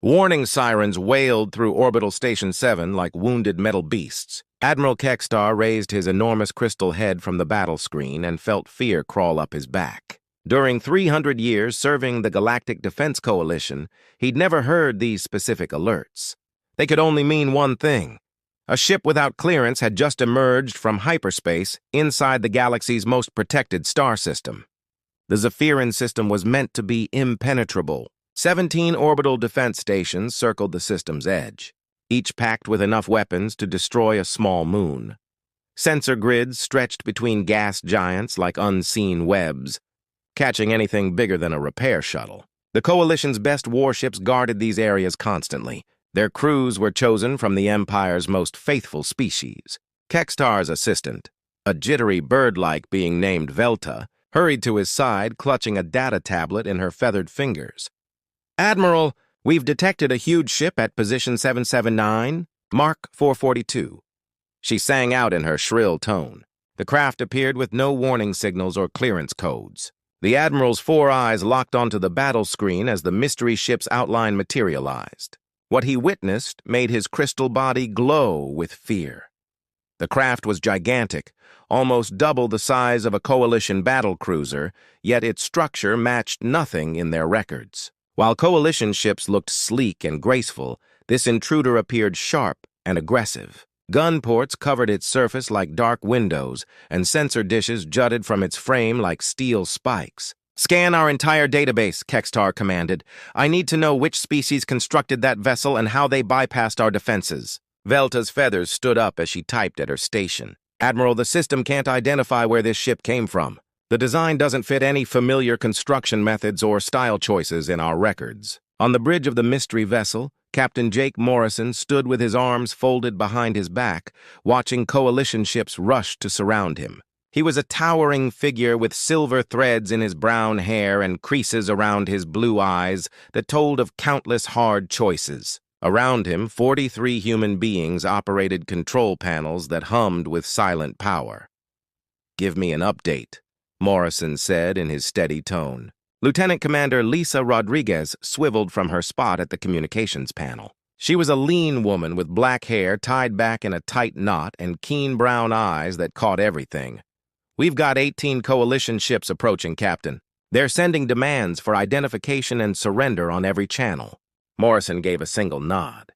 Warning sirens wailed through Orbital Station 7 like wounded metal beasts. Admiral Kextar raised his enormous crystal head from the battle screen and felt fear crawl up his back. During 300 years serving the Galactic Defense Coalition, he'd never heard these specific alerts. They could only mean one thing. A ship without clearance had just emerged from hyperspace inside the galaxy's most protected star system. The Zephyrin system was meant to be impenetrable. 17 orbital defense stations circled the system's edge, each packed with enough weapons to destroy a small moon. Sensor grids stretched between gas giants like unseen webs, catching anything bigger than a repair shuttle. The Coalition's best warships guarded these areas constantly. Their crews were chosen from the Empire's most faithful species. Kextar's assistant, a jittery bird-like being named Velta, hurried to his side, clutching a data tablet in her feathered fingers. "Admiral, we've detected a huge ship at position 779, Mark 442. She sang out in her shrill tone. The craft appeared with no warning signals or clearance codes. The Admiral's four eyes locked onto the battle screen as the mystery ship's outline materialized. What he witnessed made his crystal body glow with fear. The craft was gigantic, almost double the size of a Coalition battlecruiser, yet its structure matched nothing in their records. While Coalition ships looked sleek and graceful, this intruder appeared sharp and aggressive. Gun ports covered its surface like dark windows, and sensor dishes jutted from its frame like steel spikes. "Scan our entire database," Kextar commanded. "I need to know which species constructed that vessel and how they bypassed our defenses." Velta's feathers stood up as she typed at her station. "Admiral, the system can't identify where this ship came from. The design doesn't fit any familiar construction methods or style choices in our records." On the bridge of the mystery vessel, Captain Jake Morrison stood with his arms folded behind his back, watching Coalition ships rush to surround him. He was a towering figure with silver threads in his brown hair and creases around his blue eyes that told of countless hard choices. Around him, 43 human beings operated control panels that hummed with silent power. "Give me an update," Morrison said in his steady tone. Lieutenant Commander Lisa Rodriguez swiveled from her spot at the communications panel. She was a lean woman with black hair tied back in a tight knot and keen brown eyes that caught everything. "We've got 18 Coalition ships approaching, Captain. They're sending demands for identification and surrender on every channel." Morrison gave a single nod.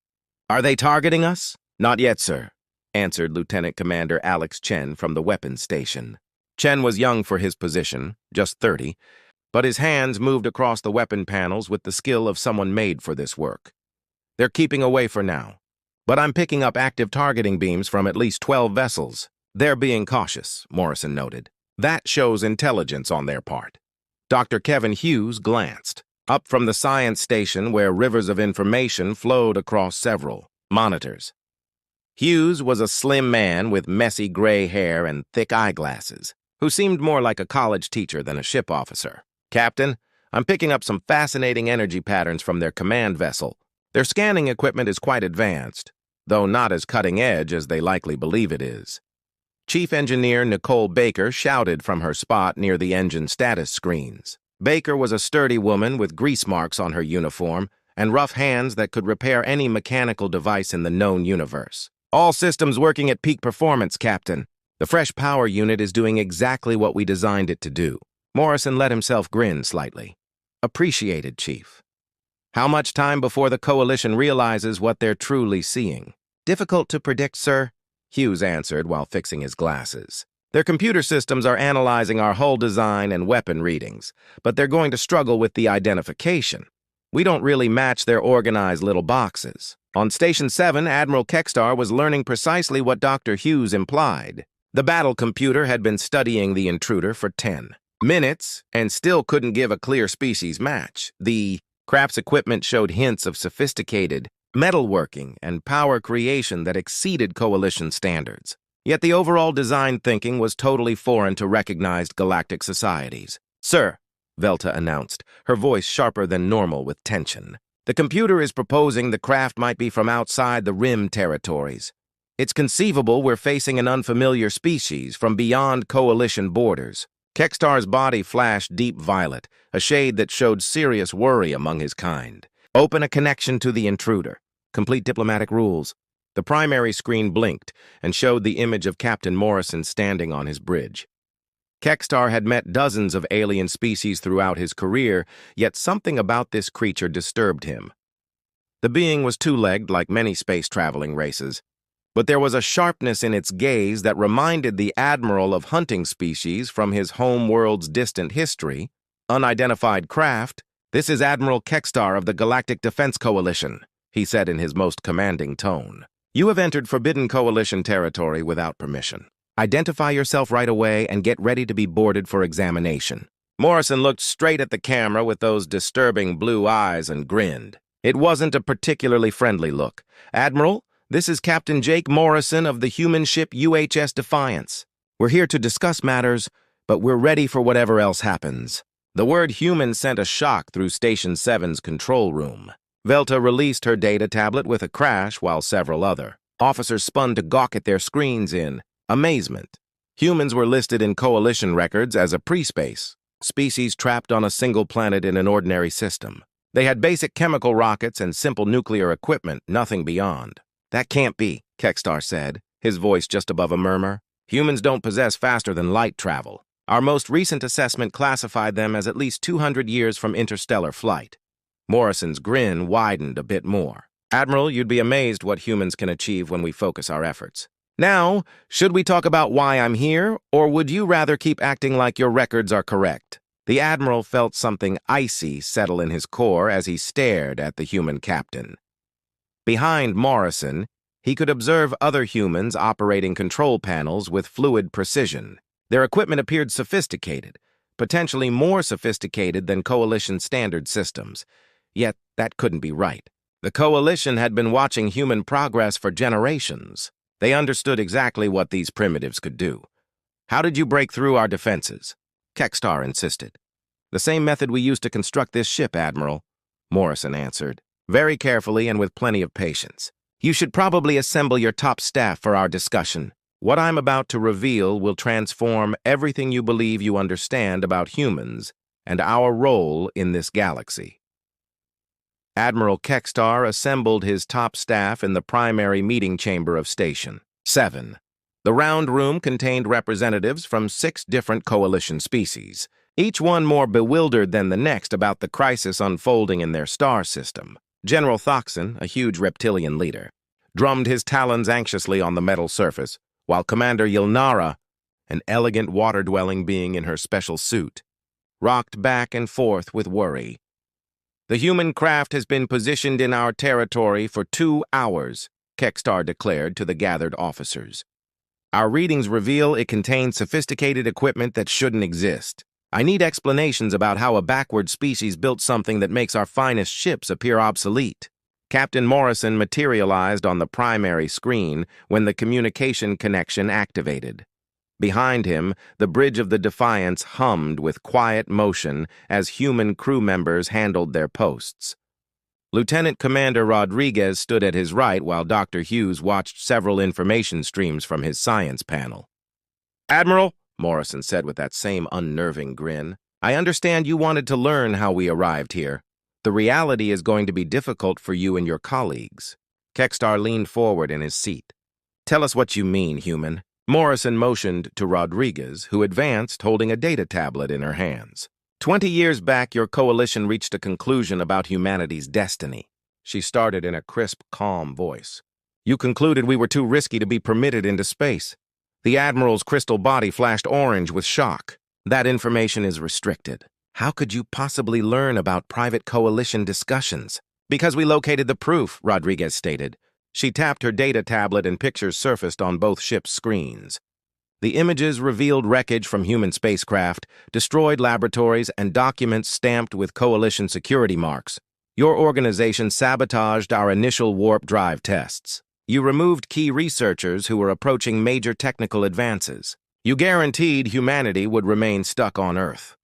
"Are they targeting us?" "Not yet, sir," answered Lieutenant Commander Alex Chen from the weapons station. Chen was young for his position, just 30, but his hands moved across the weapon panels with the skill of someone made for this work. "They're keeping away for now, but I'm picking up active targeting beams from at least 12 vessels. They're being cautious," Morrison noted. "That shows intelligence on their part." Dr. Kevin Hughes glanced up from the science station where rivers of information flowed across several monitors. Hughes was a slim man with messy gray hair and thick eyeglasses, who seemed more like a college teacher than a ship officer. "Captain, I'm picking up some fascinating energy patterns from their command vessel. Their scanning equipment is quite advanced, though not as cutting-edge as they likely believe it is." Chief Engineer Nicole Baker shouted from her spot near the engine status screens. Baker was a sturdy woman with grease marks on her uniform and rough hands that could repair any mechanical device in the known universe. "All systems working at peak performance, Captain. The fresh power unit is doing exactly what we designed it to do." Morrison let himself grin slightly. "Appreciated, Chief." "How much time before the Coalition realizes what they're truly seeing?" "Difficult to predict, sir," Hughes answered while fixing his glasses. "Their computer systems are analyzing our hull design and weapon readings, but they're going to struggle with the identification. We don't really match their organized little boxes." On Station 7, Admiral Kextar was learning precisely what Dr. Hughes implied. The battle computer had been studying the intruder for 10 minutes and still couldn't give a clear species match. The craft's equipment showed hints of sophisticated metalworking and power creation that exceeded Coalition standards. Yet the overall design thinking was totally foreign to recognized galactic societies. "Sir," Velta announced, her voice sharper than normal with tension, "the computer is proposing the craft might be from outside the Rim territories. It's conceivable we're facing an unfamiliar species from beyond Coalition borders." Kextar's body flashed deep violet, a shade that showed serious worry among his kind. Open a connection to the intruder. Complete diplomatic rules. The primary screen blinked and showed the image of Captain Morrison standing on his bridge. Kextar had met dozens of alien species throughout his career, yet something about this creature disturbed him. The being was two-legged like many space-traveling races, but there was a sharpness in its gaze that reminded the admiral of hunting species from his home world's distant history. Unidentified craft, "This is Admiral Kextar of the Galactic Defense Coalition," he said in his most commanding tone. "You have entered Forbidden Coalition territory without permission. Identify yourself right away and get ready to be boarded for examination." Morrison looked straight at the camera with those disturbing blue eyes and grinned. It wasn't a particularly friendly look. "Admiral, this is Captain Jake Morrison of the human ship UHS Defiance. We're here to discuss matters, but we're ready for whatever else happens." The word human sent a shock through Station 7's control room. Velta released her data tablet with a crash while several other officers spun to gawk at their screens in amazement. Humans were listed in Coalition records as a pre-space species trapped on a single planet in an ordinary system. They had basic chemical rockets and simple nuclear equipment, nothing beyond. "That can't be," Kextar said, his voice just above a murmur. "Humans don't possess faster than light travel. Our most recent assessment classified them as at least 200 years from interstellar flight." Morrison's grin widened a bit more. "Admiral, you'd be amazed what humans can achieve when we focus our efforts. Now, should we talk about why I'm here, or would you rather keep acting like your records are correct?" The Admiral felt something icy settle in his core as he stared at the human captain. Behind Morrison, he could observe other humans operating control panels with fluid precision. Their equipment appeared sophisticated, potentially more sophisticated than Coalition standard systems. Yet that couldn't be right. The Coalition had been watching human progress for generations. They understood exactly what these primitives could do. "How did you break through our defenses?" Kextar insisted. "The same method we used to construct this ship, Admiral," Morrison answered, very carefully and with plenty of patience. "You should probably assemble your top staff for our discussion. What I'm about to reveal will transform everything you believe you understand about humans and our role in this galaxy." Admiral Kextar assembled his top staff in the primary meeting chamber of Station 7. The round room contained representatives from 6 different Coalition species, each one more bewildered than the next about the crisis unfolding in their star system. General Thoxon, a huge reptilian leader, drummed his talons anxiously on the metal surface, while Commander Yilnara, an elegant water-dwelling being in her special suit, rocked back and forth with worry. "The human craft has been positioned in our territory for 2 hours, Kextar declared to the gathered officers. "Our readings reveal it contains sophisticated equipment that shouldn't exist. I need explanations about how a backward species built something that makes our finest ships appear obsolete." Captain Morrison materialized on the primary screen when the communication connection activated. Behind him, the bridge of the Defiance hummed with quiet motion as human crew members handled their posts. Lieutenant Commander Rodriguez stood at his right while Dr. Hughes watched several information streams from his science panel. "Admiral," Morrison said with that same unnerving grin, "I understand you wanted to learn how we arrived here. The reality is going to be difficult for you and your colleagues." Kextar leaned forward in his seat. "Tell us what you mean, human." Morrison motioned to Rodriguez, who advanced holding a data tablet in her hands. 20 years back, your coalition reached a conclusion about humanity's destiny." She started in a crisp, calm voice. "You concluded we were too risky to be permitted into space." The Admiral's crystal body flashed orange with shock. "That information is restricted. How could you possibly learn about private coalition discussions?" "Because we located the proof," Rodriguez stated. She tapped her data tablet and pictures surfaced on both ships' screens. The images revealed wreckage from human spacecraft, destroyed laboratories, and documents stamped with Coalition security marks. Your organization sabotaged our initial warp drive tests. You removed key researchers who were approaching major technical advances. You guaranteed humanity would remain stuck on Earth.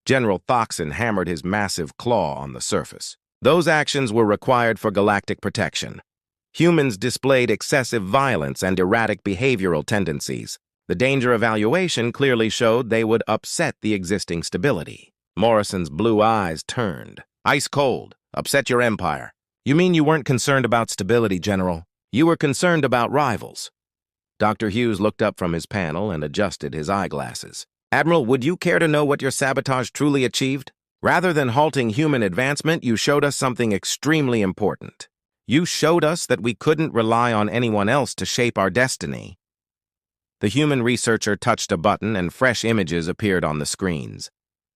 General Thoxon hammered his massive claw on the surface. Those actions were required for galactic protection. Humans displayed excessive violence and erratic behavioral tendencies. The danger evaluation clearly showed they would upset the existing stability. Morrison's blue eyes turned, ice cold. Upset your empire. You mean you weren't concerned about stability, General? You were concerned about rivals. Dr. Hughes looked up from his panel and adjusted his eyeglasses. Admiral, would you care to know what your sabotage truly achieved? Rather than halting human advancement, you showed us something extremely important. You showed us that we couldn't rely on anyone else to shape our destiny. The human researcher touched a button and fresh images appeared on the screens.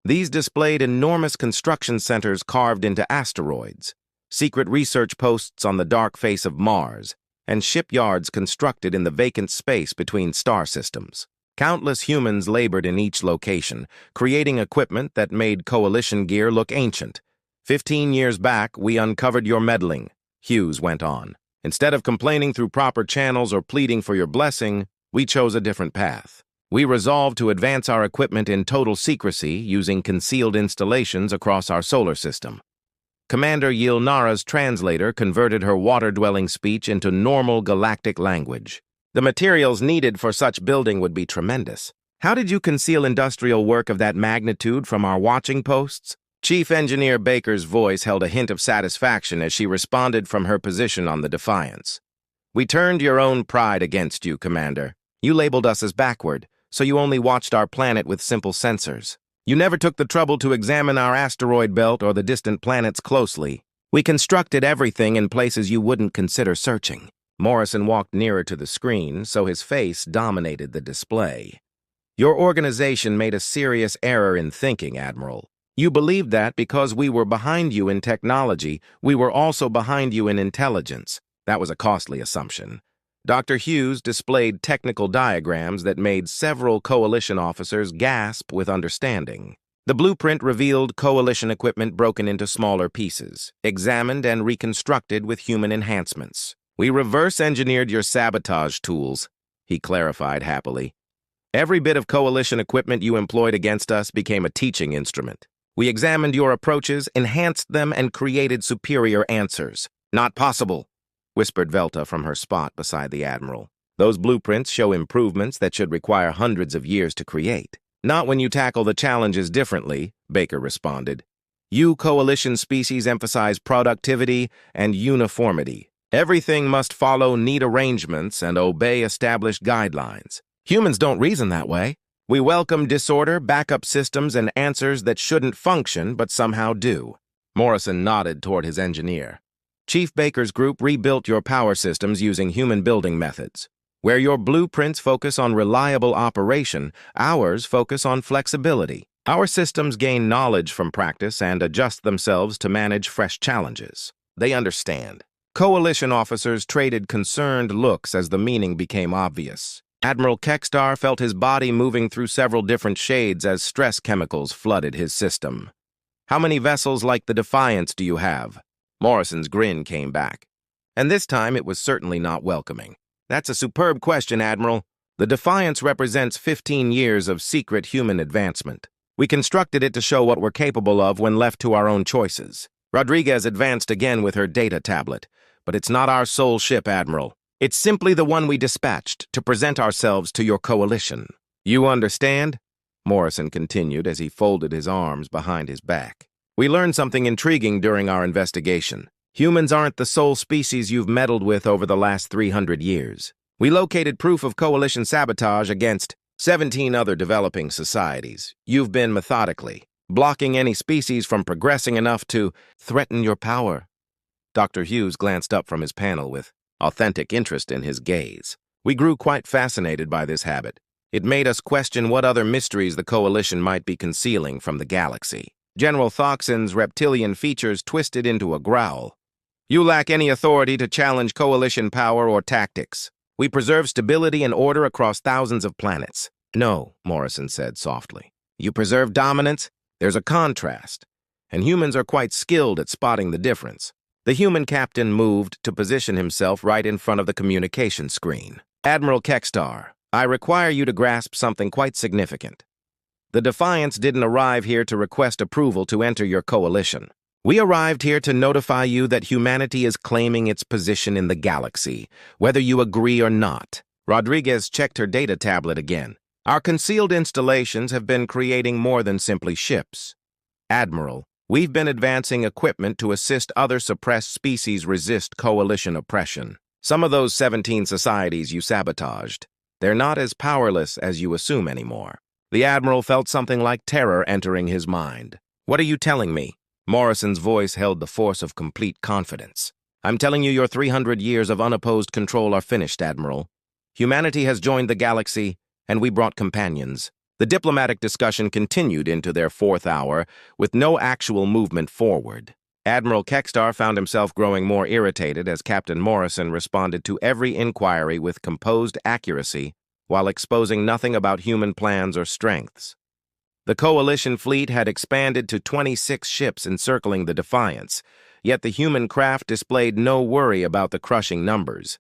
These displayed enormous construction centers carved into asteroids, secret research posts on the dark face of Mars, and shipyards constructed in the vacant space between star systems. Countless humans labored in each location, creating equipment that made coalition gear look ancient. 15 years back, we uncovered your meddling, Hughes went on. Instead of complaining through proper channels or pleading for your blessing, we chose a different path. We resolved to advance our equipment in total secrecy using concealed installations across our solar system. Commander Yilnara's translator converted her water-dwelling speech into normal galactic language. The materials needed for such building would be tremendous. How did you conceal industrial work of that magnitude from our watching posts? Chief Engineer Baker's voice held a hint of satisfaction as she responded from her position on the Defiance. We turned your own pride against you, Commander. You labeled us as backward, so you only watched our planet with simple sensors. You never took the trouble to examine our asteroid belt or the distant planets closely. We constructed everything in places you wouldn't consider searching. Morrison walked nearer to the screen, so his face dominated the display. Your organization made a serious error in thinking, Admiral. You believed that because we were behind you in technology, we were also behind you in intelligence. That was a costly assumption. Dr. Hughes displayed technical diagrams that made several Coalition officers gasp with understanding. The blueprint revealed Coalition equipment broken into smaller pieces, examined and reconstructed with human enhancements. We reverse-engineered your sabotage tools, he clarified happily. Every bit of Coalition equipment you employed against us became a teaching instrument. We examined your approaches, enhanced them, and created superior answers. Not possible, whispered Velta from her spot beside the Admiral. Those blueprints show improvements that should require hundreds of years to create. Not when you tackle the challenges differently, Baker responded. You Coalition species emphasize productivity and uniformity. Everything must follow neat arrangements and obey established guidelines. Humans don't reason that way. We welcome disorder, backup systems, and answers that shouldn't function but somehow do. Morrison nodded toward his engineer. Chief Baker's group rebuilt your power systems using human building methods. Where your blueprints focus on reliable operation, ours focus on flexibility. Our systems gain knowledge from practice and adjust themselves to manage fresh challenges. They understand. Coalition officers traded concerned looks as the meaning became obvious. Admiral Kekstar felt his body moving through several different shades as stress chemicals flooded his system. How many vessels like the Defiance do you have? Morrison's grin came back. And this time it was certainly not welcoming. That's a superb question, Admiral. The Defiance represents 15 years of secret human advancement. We constructed it to show what we're capable of when left to our own choices. Rodriguez advanced again with her data tablet. But it's not our sole ship, Admiral. It's simply the one we dispatched to present ourselves to your coalition. You understand? Morrison continued as he folded his arms behind his back. We learned something intriguing during our investigation. Humans aren't the sole species you've meddled with over the last 300 years. We located proof of coalition sabotage against 17 other developing societies. You've been methodically blocking any species from progressing enough to threaten your power. Dr. Hughes glanced up from his panel with authentic interest in his gaze. We grew quite fascinated by this habit. It made us question what other mysteries the Coalition might be concealing from the galaxy. General Thoxon's reptilian features twisted into a growl. You lack any authority to challenge Coalition power or tactics. We preserve stability and order across thousands of planets. No, Morrison said softly. You preserve dominance? There's a contrast, and humans are quite skilled at spotting the difference. The human captain moved to position himself right in front of the communication screen. Admiral Kekstar, I require you to grasp something quite significant. The Defiance didn't arrive here to request approval to enter your coalition. We arrived here to notify you that humanity is claiming its position in the galaxy, whether you agree or not. Rodriguez checked her data tablet again. Our concealed installations have been creating more than simply ships. Admiral, We've been advancing equipment to assist other suppressed species resist coalition oppression. Some of those 17 societies you sabotaged, they're not as powerless as you assume anymore. The Admiral felt something like terror entering his mind. What are you telling me? Morrison's voice held the force of complete confidence. I'm telling you your 300 years of unopposed control are finished, Admiral. Humanity has joined the galaxy, and we brought companions. The diplomatic discussion continued into their fourth hour, with no actual movement forward. Admiral Kekstar found himself growing more irritated as Captain Morrison responded to every inquiry with composed accuracy, while exposing nothing about human plans or strengths. The Coalition fleet had expanded to 26 ships encircling the Defiance, yet the human craft displayed no worry about the crushing numbers.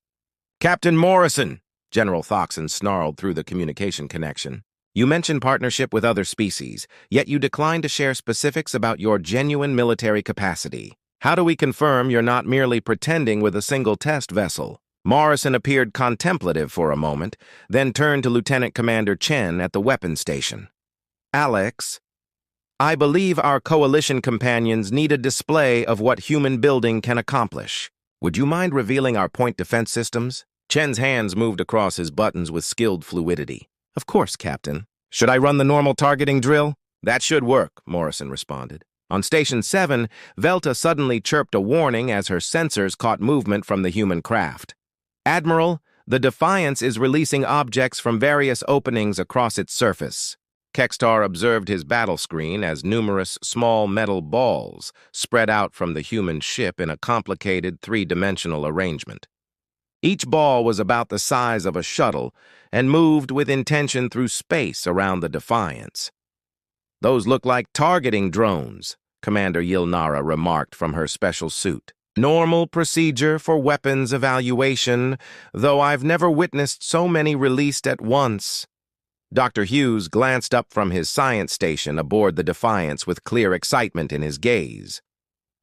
"Captain Morrison!" General Thoxon snarled through the communication connection. "You mentioned partnership with other species, yet you declined to share specifics about your genuine military capacity. How do we confirm you're not merely pretending with a single test vessel?" Morrison appeared contemplative for a moment, then turned to Lieutenant Commander Chen at the weapons station. "Alex, I believe our Coalition companions need a display of what human building can accomplish. Would you mind revealing our point defense systems?" Chen's hands moved across his buttons with skilled fluidity. "Of course, Captain. Should I run the normal targeting drill?" "That should work," Morrison responded. On Station 7, Velta suddenly chirped a warning as her sensors caught movement from the human craft. "Admiral, the Defiance is releasing objects from various openings across its surface." Kekstar observed his battle screen as numerous small metal balls spread out from the human ship in a complicated three-dimensional arrangement. Each ball was about the size of a shuttle and moved with intention through space around the Defiance. "Those look like targeting drones," Commander Yilnara remarked from her special suit. "Normal procedure for weapons evaluation, though I've never witnessed so many released at once." Dr. Hughes glanced up from his science station aboard the Defiance with clear excitement in his gaze.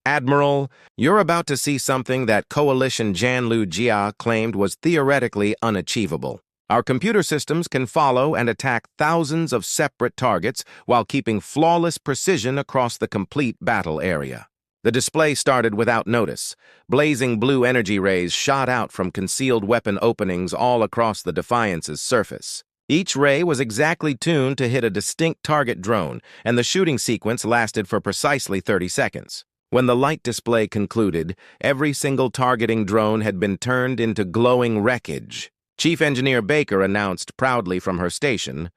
"Admiral, you're about to see something that Coalition Janlu Jia claimed was theoretically unachievable. Our computer systems can follow and attack thousands of separate targets while keeping flawless precision across the complete battle area." The display started without notice. Blazing blue energy rays shot out from concealed weapon openings all across the Defiance's surface. Each ray was exactly tuned to hit a distinct target drone, and the shooting sequence lasted for precisely 30 seconds. When the light display concluded, every single targeting drone had been turned into glowing wreckage. Chief Engineer Baker announced proudly from her station,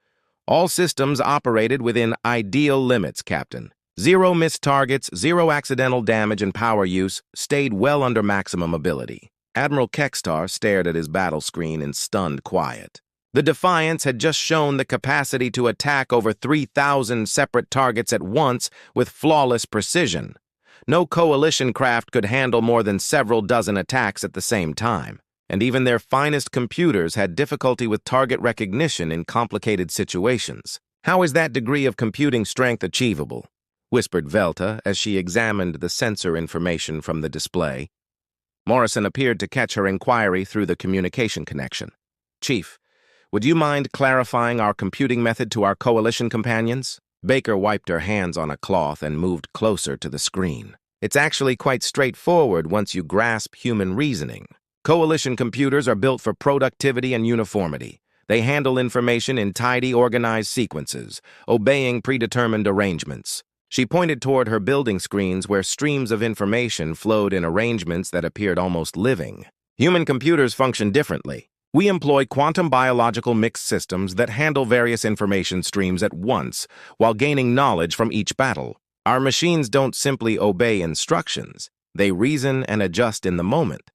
"All systems operated within ideal limits, Captain. 0 missed targets, 0 accidental damage, and power use stayed well under maximum ability." Admiral Kekstar stared at his battle screen in stunned quiet. The Defiance had just shown the capacity to attack over 3,000 separate targets at once with flawless precision. No Coalition craft could handle more than several dozen attacks at the same time, and even their finest computers had difficulty with target recognition in complicated situations. "How is that degree of computing strength achievable?" whispered Velta as she examined the sensor information from the display. Morrison appeared to catch her inquiry through the communication connection. "Chief, would you mind clarifying our computing method to our Coalition companions?" Baker wiped her hands on a cloth and moved closer to the screen. "It's actually quite straightforward once you grasp human reasoning. Coalition computers are built for productivity and uniformity. They handle information in tidy, organized sequences, obeying predetermined arrangements." She pointed toward her building screens where streams of information flowed in arrangements that appeared almost living. "Human computers function differently. We employ quantum biological mixed systems that handle various information streams at once while gaining knowledge from each battle. Our machines don't simply obey instructions. They reason and adjust in the moment."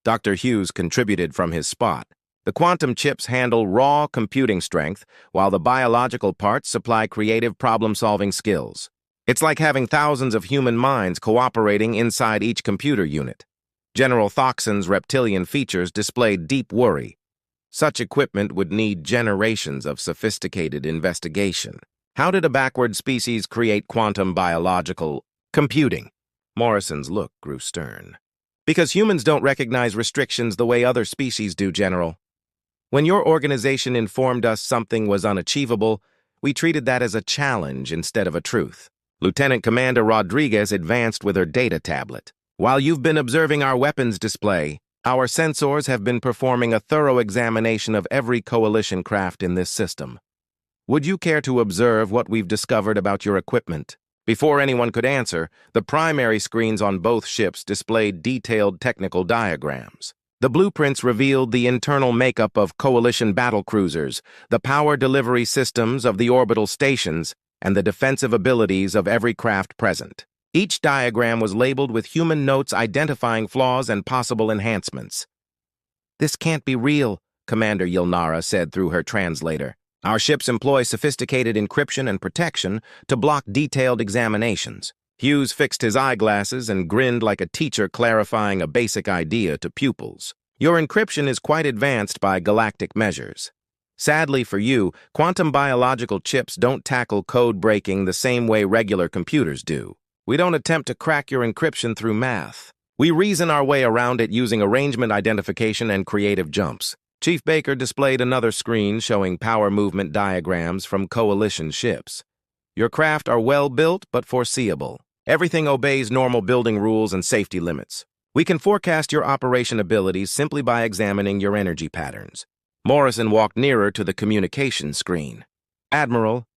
Dr. Hughes contributed from his spot. "The quantum chips handle raw computing strength, while the biological parts supply creative problem-solving skills. It's like having thousands of human minds cooperating inside each computer unit." General Thoxon's reptilian features displayed deep worry. Such equipment would need generations of sophisticated investigation. How did a backward species create quantum biological computing? Morrison's look grew stern. "Because humans don't recognize restrictions the way other species do, General. When your organization informed us something was unachievable, we treated that as a challenge instead of a truth. Lieutenant Commander Rodriguez advanced with her data tablet. While you've been observing our weapons display, our sensors have been performing a thorough examination of every coalition craft in this system. Would you care to observe what we've discovered about your equipment? Before anyone could answer, the primary screens on both ships displayed detailed technical diagrams. The blueprints revealed the internal makeup of coalition battlecruisers, the power delivery systems of the orbital stations, and the defensive abilities of every craft present. Each diagram was labeled with human notes identifying flaws and possible enhancements. "This can't be real," Commander Yilnara said through her translator. "Our ships employ sophisticated encryption and protection to block detailed examinations." Hughes fixed his eyeglasses and grinned like a teacher clarifying a basic idea to pupils. "Your encryption is quite advanced by galactic measures. Sadly for you, quantum biological chips don't tackle code breaking the same way regular computers do. We don't attempt to crack your encryption through math. We reason our way around it using arrangement identification and creative jumps." Chief Baker displayed another screen showing power movement diagrams from coalition ships. "Your craft are well built but foreseeable. Everything obeys normal building rules and safety limits. We can forecast your operation abilities simply by examining your energy patterns." Morrison walked nearer to the communication screen. "Admiral,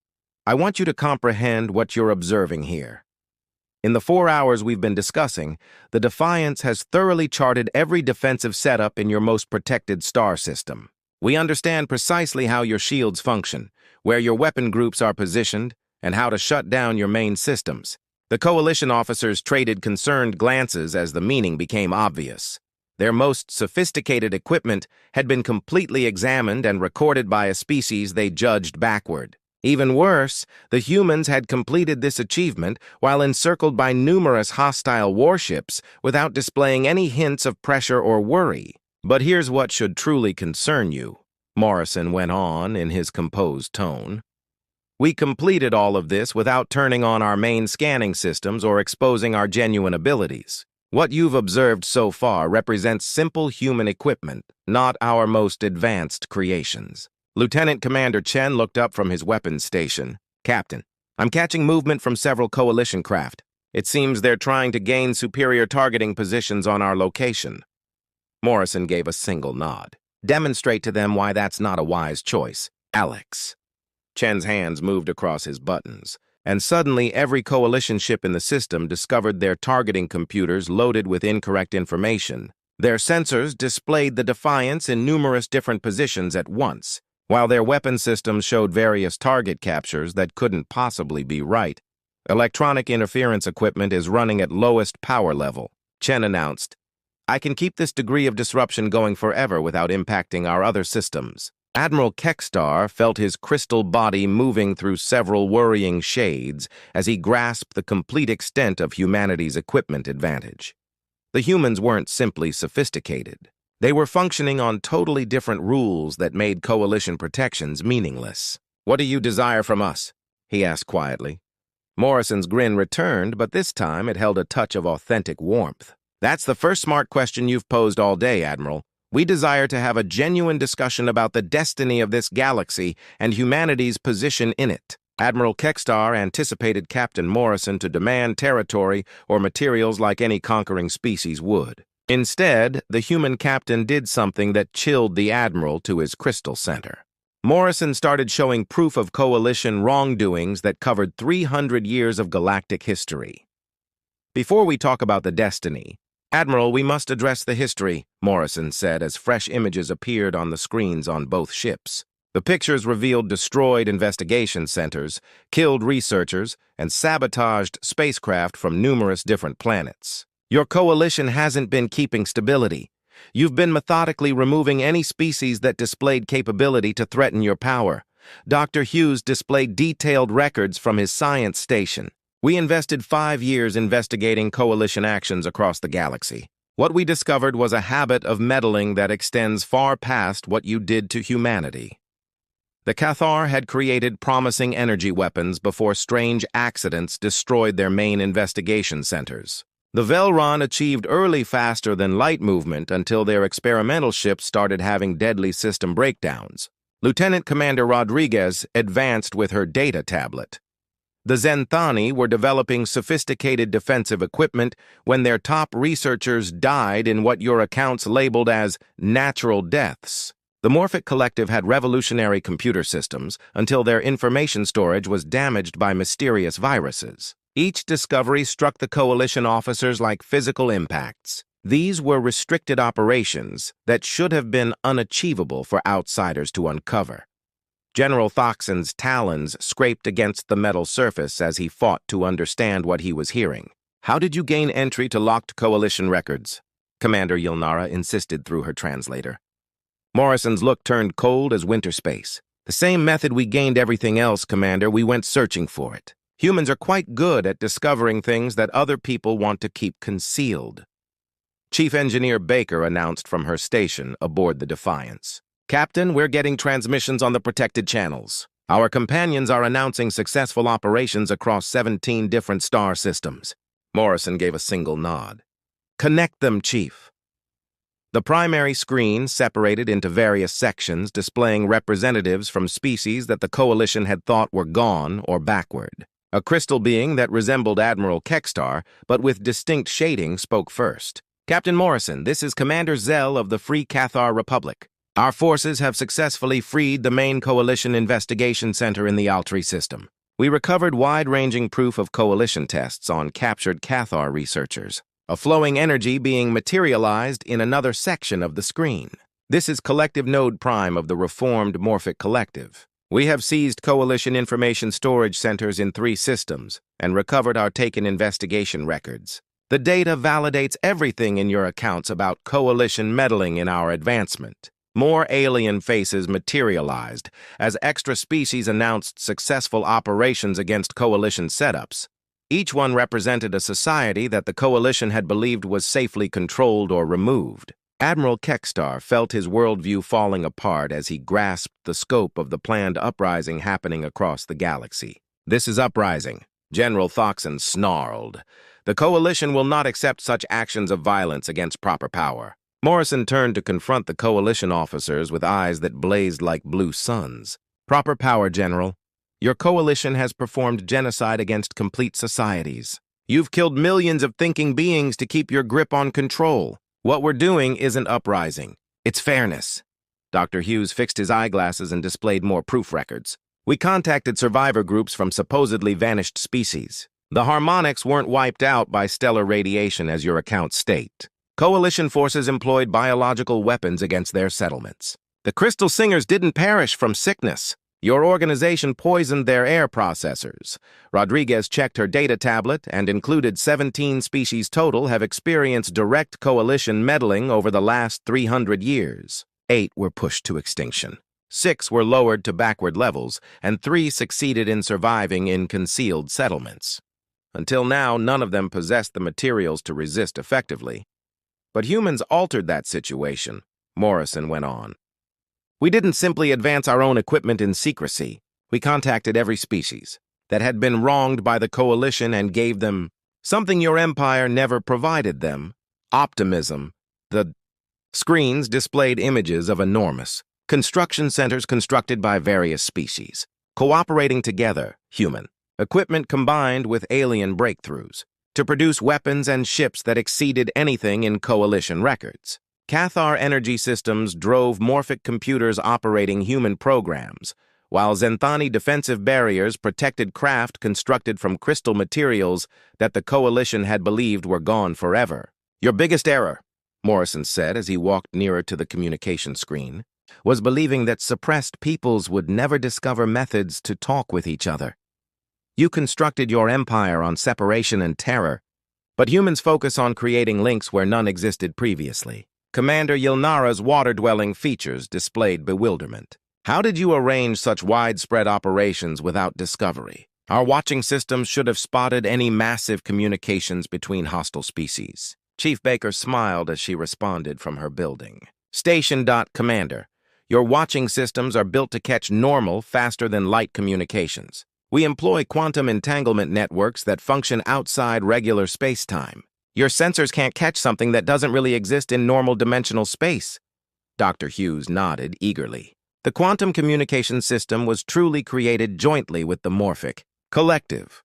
I want you to comprehend what you're observing here. In the 4 hours we've been discussing, the Defiance has thoroughly charted every defensive setup in your most protected star system. We understand precisely how your shields function, where your weapon groups are positioned, and how to shut down your main systems." The Coalition officers traded concerned glances as the meaning became obvious. Their most sophisticated equipment had been completely examined and recorded by a species they judged backward. Even worse, the humans had completed this achievement while encircled by numerous hostile warships without displaying any hints of pressure or worry. "But here's what should truly concern you," Morrison went on in his composed tone. "We completed all of this without turning on our main scanning systems or exposing our genuine abilities. What you've observed so far represents simple human equipment, not our most advanced creations." Lieutenant Commander Chen looked up from his weapons station. "Captain, I'm catching movement from several coalition craft. It seems they're trying to gain superior targeting positions on our location." Morrison gave a single nod. "Demonstrate to them why that's not a wise choice, Alex." Chen's hands moved across his buttons, and suddenly every coalition ship in the system discovered their targeting computers loaded with incorrect information. Their sensors displayed the Defiance in numerous different positions at once, while their weapon systems showed various target captures that couldn't possibly be right. "Electronic interference equipment is running at lowest power level," Chen announced. "I can keep this degree of disruption going forever without impacting our other systems." Admiral Kekstar felt his crystal body moving through several worrying shades as he grasped the complete extent of humanity's equipment advantage. The humans weren't simply sophisticated. They were functioning on totally different rules that made coalition protections meaningless. "What do you desire from us?" he asked quietly. Morrison's grin returned, but this time it held a touch of authentic warmth. "That's the first smart question you've posed all day, Admiral. We desire to have a genuine discussion about the destiny of this galaxy and humanity's position in it." Admiral Kekstar anticipated Captain Morrison to demand territory or materials like any conquering species would. Instead, the human captain did something that chilled the Admiral to his crystal center. Morrison started showing proof of coalition wrongdoings that covered 300 years of galactic history. "Before we talk about the destiny, Admiral, we must address the history," Morrison said as fresh images appeared on the screens on both ships. The pictures revealed destroyed investigation centers, killed researchers, and sabotaged spacecraft from numerous different planets. "Your coalition hasn't been keeping stability. You've been methodically removing any species that displayed capability to threaten your power." Dr. Hughes displayed detailed records from his science station. "We invested 5 years investigating coalition actions across the galaxy. What we discovered was a habit of meddling that extends far past what you did to humanity. The Cathar had created promising energy weapons before strange accidents destroyed their main investigation centers. The Velron achieved early faster-than-light movement until their experimental ships started having deadly system breakdowns. Lieutenant Commander Rodriguez advanced with her data tablet. The Zenthani were developing sophisticated defensive equipment when their top researchers died in what your accounts labeled as natural deaths. The Morphic Collective had revolutionary computer systems until their information storage was damaged by mysterious viruses. Each discovery struck the Coalition officers like physical impacts. These were restricted operations that should have been unachievable for outsiders to uncover. General Thoxon's talons scraped against the metal surface as he fought to understand what he was hearing. "How did you gain entry to locked Coalition records?" Commander Yilnara insisted through her translator. Morrison's look turned cold as winter space. "The same method we gained everything else, Commander. We went searching for it. Humans are quite good at discovering things that other people want to keep concealed." Chief Engineer Baker announced from her station aboard the Defiance. "Captain, we're getting transmissions on the protected channels. Our companions are announcing successful operations across 17 different star systems." Morrison gave a single nod. "Connect them, Chief." The primary screen separated into various sections displaying representatives from species that the Coalition had thought were gone or backward. A crystal being that resembled Admiral Kekstar, but with distinct shading, spoke first. "Captain Morrison, this is Commander Zell of the Free Cathar Republic. Our forces have successfully freed the main Coalition investigation center in the Altry system. We recovered wide-ranging proof of Coalition tests on captured Cathar researchers, a flowing energy being materialized in another section of the screen. This is Collective Node Prime of the reformed Morphic Collective. We have seized Coalition information storage centers in 3 systems and recovered our taken investigation records. The data validates everything in your accounts about Coalition meddling in our advancement." More alien faces materialized as extra species announced successful operations against Coalition setups. Each one represented a society that the Coalition had believed was safely controlled or removed. Admiral Kekstar felt his worldview falling apart as he grasped the scope of the planned uprising happening across the galaxy. "This is Uprising," General Thoxon snarled. "The Coalition will not accept such actions of violence against proper power." Morrison turned to confront the Coalition officers with eyes that blazed like blue suns. "Proper power, General. Your Coalition has performed genocide against complete societies. You've killed millions of thinking beings to keep your grip on control. What we're doing isn't uprising. It's fairness." Dr. Hughes fixed his eyeglasses and displayed more proof records. "We contacted survivor groups from supposedly vanished species. The harmonics weren't wiped out by stellar radiation as your accounts state. Coalition forces employed biological weapons against their settlements. The Crystal Singers didn't perish from sickness. Your organization poisoned their air processors." Rodriguez checked her data tablet and included 17 species total have experienced direct Coalition meddling over the last 300 years. 8 were pushed to extinction. 6 were lowered to backward levels, and 3 succeeded in surviving in concealed settlements. Until now, none of them possessed the materials to resist effectively. But humans altered that situation, Morrison went on. "We didn't simply advance our own equipment in secrecy. We contacted every species that had been wronged by the Coalition and gave them something your empire never provided them: optimism." The screens displayed images of enormous construction centers constructed by various species, cooperating together, human equipment combined with alien breakthroughs, to produce weapons and ships that exceeded anything in Coalition records. Cathar energy systems drove Morphic computers operating human programs, while Zenthani defensive barriers protected craft constructed from crystal materials that the Coalition had believed were gone forever. "Your biggest error," Morrison said as he walked nearer to the communication screen, "was believing that suppressed peoples would never discover methods to talk with each other. You constructed your empire on separation and terror, but humans focus on creating links where none existed previously." Commander Yilnara's water-dwelling features displayed bewilderment. "How did you arrange such widespread operations without discovery? Our watching systems should have spotted any massive communications between hostile species." Chief Baker smiled as she responded from her building. "Station. Commander, your watching systems are built to catch normal, faster-than-light communications. We employ quantum entanglement networks that function outside regular space-time. Your sensors can't catch something that doesn't really exist in normal dimensional space." Dr. Hughes nodded eagerly. "The quantum communication system was truly created jointly with the Morphic. Collective.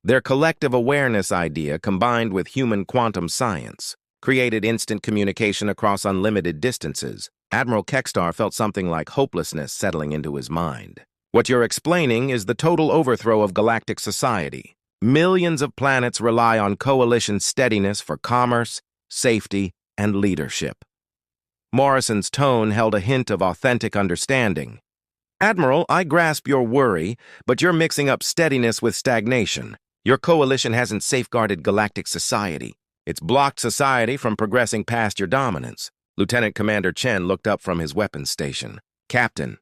Their collective awareness idea, combined with human quantum science, created instant communication across unlimited distances. Admiral Kekstar felt something like hopelessness settling into his mind. What you're explaining is the total overthrow of galactic society. Millions of planets rely on coalition steadiness for commerce, safety, and leadership. Morrison's tone held a hint of authentic understanding. Admiral, I grasp your worry, but you're mixing up steadiness with stagnation. Your coalition hasn't safeguarded galactic society. It's blocked society from progressing past your dominance. Lieutenant Commander Chen looked up from his weapons station. Captain,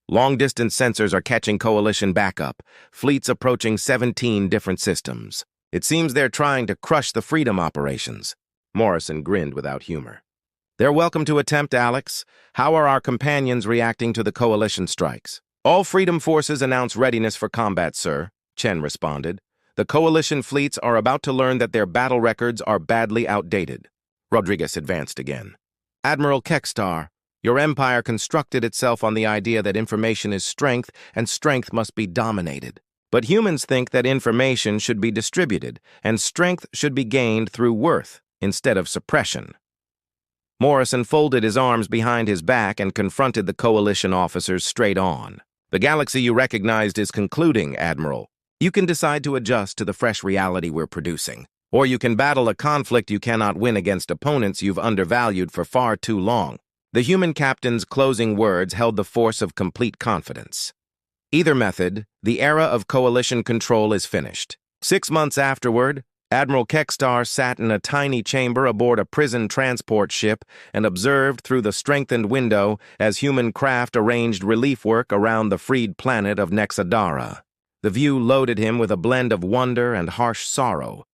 long-distance sensors are catching coalition backup. Fleets approaching 17 different systems. It seems they're trying to crush the Freedom operations. Morrison grinned without humor. They're welcome to attempt, Alex. How are our companions reacting to the coalition strikes? All Freedom forces announce readiness for combat, sir, Chen responded. The coalition fleets are about to learn that their battle records are badly outdated. Rodriguez advanced again. Admiral Kekstar, your empire constructed itself on the idea that information is strength and strength must be dominated. But humans think that information should be distributed and strength should be gained through worth instead of suppression. Morrison folded his arms behind his back and confronted the coalition officers straight on. The galaxy you recognized is concluding, Admiral. You can decide to adjust to the fresh reality we're producing, or you can battle a conflict you cannot win against opponents you've undervalued for far too long. The human captain's closing words held the force of complete confidence. Either method, the era of coalition control is finished. 6 months afterward, Admiral Kekstar sat in a tiny chamber aboard a prison transport ship and observed through the strengthened window as human craft arranged relief work around the freed planet of Nexadara. The view loaded him with a blend of wonder and harsh sorrow.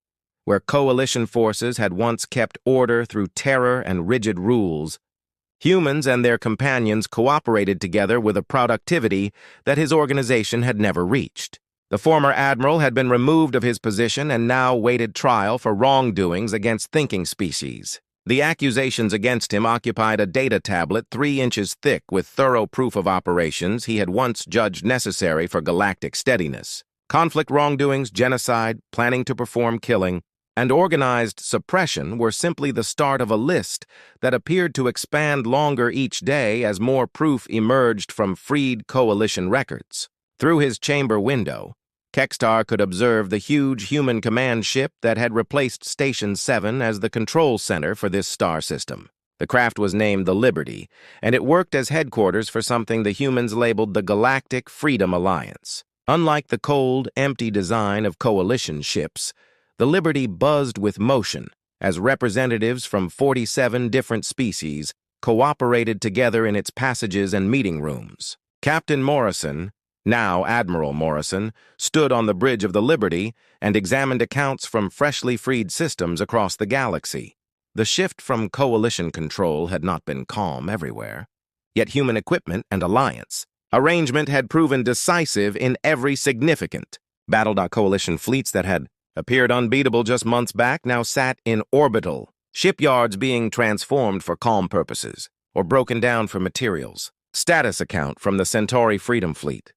Where coalition forces had once kept order through terror and rigid rules, humans and their companions cooperated together with a productivity that his organization had never reached. The former admiral had been removed of his position and now waited trial for wrongdoings against thinking species. The accusations against him occupied a data tablet 3 inches thick with thorough proof of operations he had once judged necessary for galactic steadiness. Conflict wrongdoings, genocide, planning to perform killing, and organized suppression were simply the start of a list that appeared to expand longer each day as more proof emerged from freed coalition records. Through his chamber window, Kekstar could observe the huge human command ship that had replaced Station 7 as the control center for this star system. The craft was named the Liberty, and it worked as headquarters for something the humans labeled the Galactic Freedom Alliance. Unlike the cold, empty design of coalition ships, the Liberty buzzed with motion as representatives from 47 different species cooperated together in its passages and meeting rooms. Captain Morrison, now Admiral Morrison, stood on the bridge of the Liberty and examined accounts from freshly freed systems across the galaxy. The shift from coalition control had not been calm everywhere. Yet human equipment and alliance arrangement had proven decisive in every significant. Battle.coalition fleets that had appeared unbeatable just months back now sat in orbital, shipyards being transformed for calm purposes or broken down for materials. Status account from the Centauri Freedom Fleet.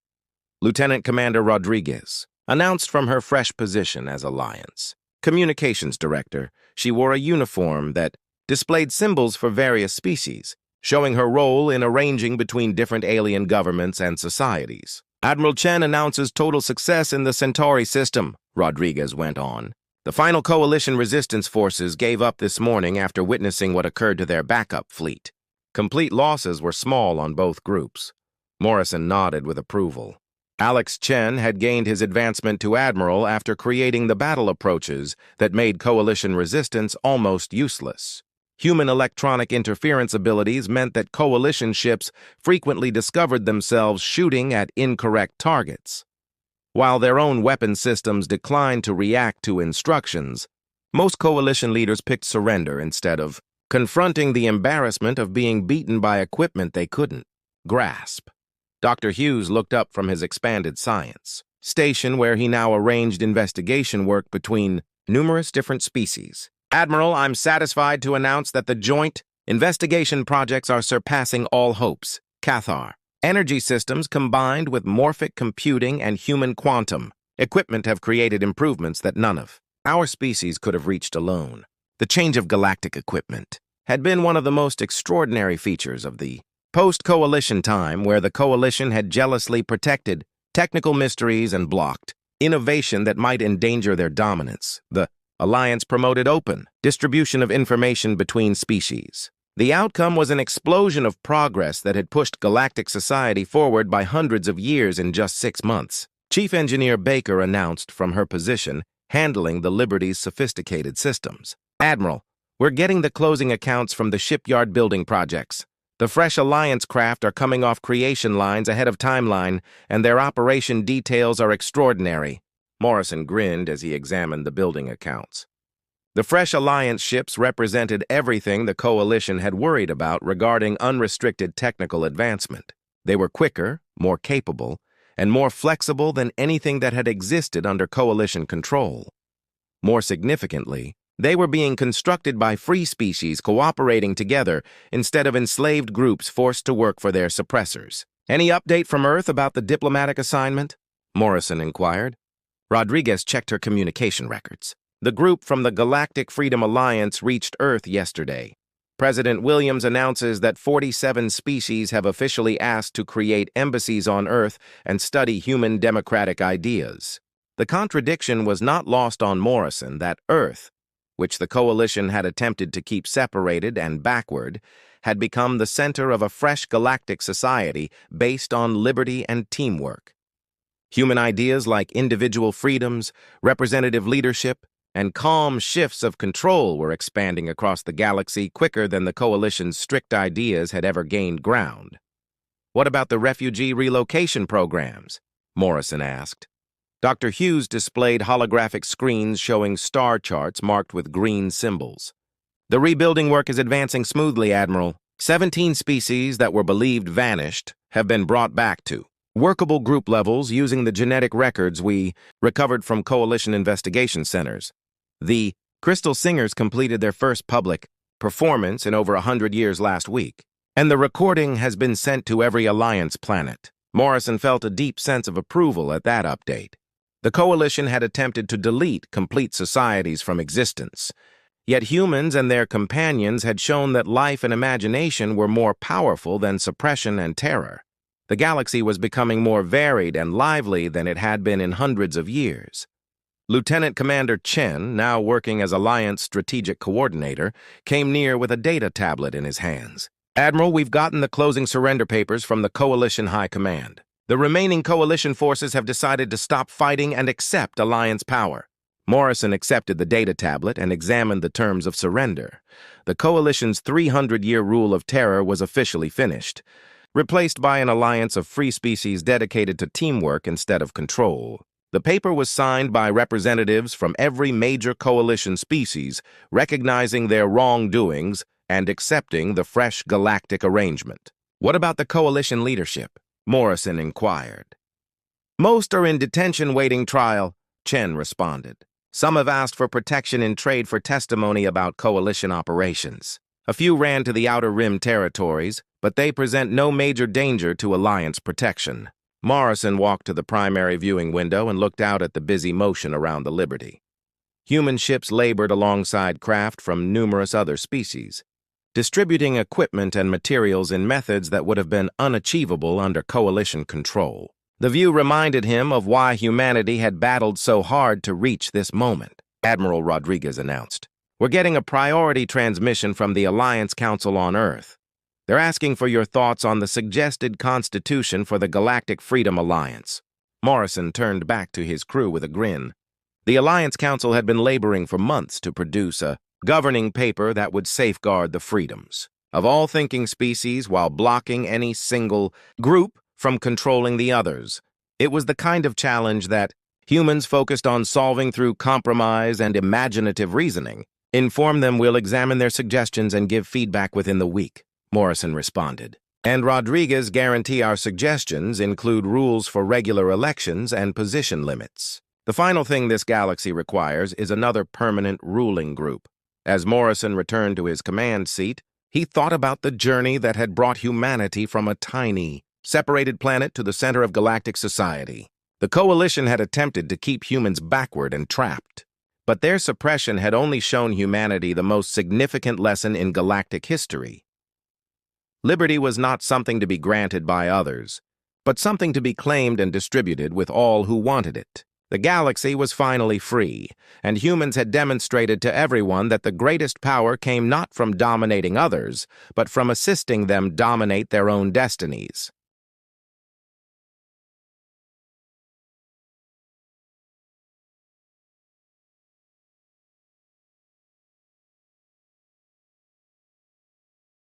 Lieutenant Commander Rodriguez announced from her fresh position as Alliance Communications Director. She wore a uniform that displayed symbols for various species, showing her role in arranging between different alien governments and societies. Admiral Chen announces total success in the Centauri system, Rodriguez went on. The final coalition resistance forces gave up this morning after witnessing what occurred to their backup fleet. Complete losses were small on both groups. Morrison nodded with approval. Alex Chen had gained his advancement to admiral after creating the battle approaches that made coalition resistance almost useless. Human electronic interference abilities meant that coalition ships frequently discovered themselves shooting at incorrect targets. While their own weapon systems declined to react to instructions, most coalition leaders picked surrender instead of confronting the embarrassment of being beaten by equipment they couldn't grasp. Dr. Hughes looked up from his expanded science station where he now arranged investigation work between numerous different species. Admiral, I'm satisfied to announce that the joint investigation projects are surpassing all hopes. Cathar. Energy systems combined with morphic computing and human quantum. equipment have created improvements that none of our species could have reached alone. The change of galactic equipment had been one of the most extraordinary features of the post-coalition time, where the coalition had jealously protected technical mysteries and blocked innovation that might endanger their dominance. The Alliance promoted open distribution of information between species. The outcome was an explosion of progress that had pushed galactic society forward by hundreds of years in just 6 months. Chief Engineer Baker announced from her position, handling the Liberty's sophisticated systems. "Admiral, we're getting the closing accounts from the shipyard building projects. The fresh Alliance craft are coming off creation lines ahead of timeline, and their operation details are extraordinary." Morrison grinned as he examined the building accounts. The fresh Alliance ships represented everything the Coalition had worried about regarding unrestricted technical advancement. They were quicker, more capable, and more flexible than anything that had existed under Coalition control. More significantly, they were being constructed by free species cooperating together instead of enslaved groups forced to work for their suppressors. "Any update from Earth about the diplomatic assignment?" Morrison inquired. Rodriguez checked her communication records. "The group from the Galactic Freedom Alliance reached Earth yesterday. President Williams announces that 47 species have officially asked to create embassies on Earth and study human democratic ideas." The contradiction was not lost on Morrison that Earth, which the Coalition had attempted to keep separated and backward, had become the center of a fresh galactic society based on liberty and teamwork. Human ideas like individual freedoms, representative leadership, and calm shifts of control were expanding across the galaxy quicker than the Coalition's strict ideas had ever gained ground. "What about the refugee relocation programs?" Morrison asked. Dr. Hughes displayed holographic screens showing star charts marked with green symbols. "The rebuilding work is advancing smoothly, Admiral. 17 species that were believed vanished have been brought back to workable group levels using the genetic records we recovered from Coalition investigation centers. The Crystal Singers completed their first public performance in over 100 years last week, and the recording has been sent to every Alliance planet." Morrison felt a deep sense of approval at that update. The Coalition had attempted to delete complete societies from existence, yet humans and their companions had shown that life and imagination were more powerful than suppression and terror. The galaxy was becoming more varied and lively than it had been in hundreds of years. Lieutenant Commander Chen, now working as Alliance Strategic Coordinator, came near with a data tablet in his hands. "Admiral, we've gotten the closing surrender papers from the Coalition High Command. The remaining Coalition forces have decided to stop fighting and accept Alliance power." Morrison accepted the data tablet and examined the terms of surrender. The Coalition's 300-year rule of terror was officially finished, replaced by an alliance of free species dedicated to teamwork instead of control. The paper was signed by representatives from every major Coalition species, recognizing their wrongdoings and accepting the fresh galactic arrangement. "What about the Coalition leadership?" Morrison inquired. "Most are in detention waiting trial," Chen responded. "Some have asked for protection in trade for testimony about Coalition operations. A few ran to the Outer Rim territories, but they present no major danger to Alliance protection." Morrison walked to the primary viewing window and looked out at the busy motion around the Liberty. Human ships labored alongside craft from numerous other species, distributing equipment and materials in methods that would have been unachievable under Coalition control. The view reminded him of why humanity had battled so hard to reach this moment. Admiral Rodriguez announced, "We're getting a priority transmission from the Alliance Council on Earth. They're asking for your thoughts on the suggested constitution for the Galactic Freedom Alliance." Morrison turned back to his crew with a grin. The Alliance Council had been laboring for months to produce a governing paper that would safeguard the freedoms of all thinking species while blocking any single group from controlling the others. It was the kind of challenge that humans focused on solving through compromise and imaginative reasoning. "Inform them we'll examine their suggestions and give feedback within the week," Morrison responded. "And Rodriguez guarantee our suggestions include rules for regular elections and position limits. The final thing this galaxy requires is another permanent ruling group." As Morrison returned to his command seat, he thought about the journey that had brought humanity from a tiny, separated planet to the center of galactic society. The Coalition had attempted to keep humans backward and trapped, but their suppression had only shown humanity the most significant lesson in galactic history. Liberty was not something to be granted by others, but something to be claimed and distributed with all who wanted it. The galaxy was finally free, and humans had demonstrated to everyone that the greatest power came not from dominating others, but from assisting them dominate their own destinies.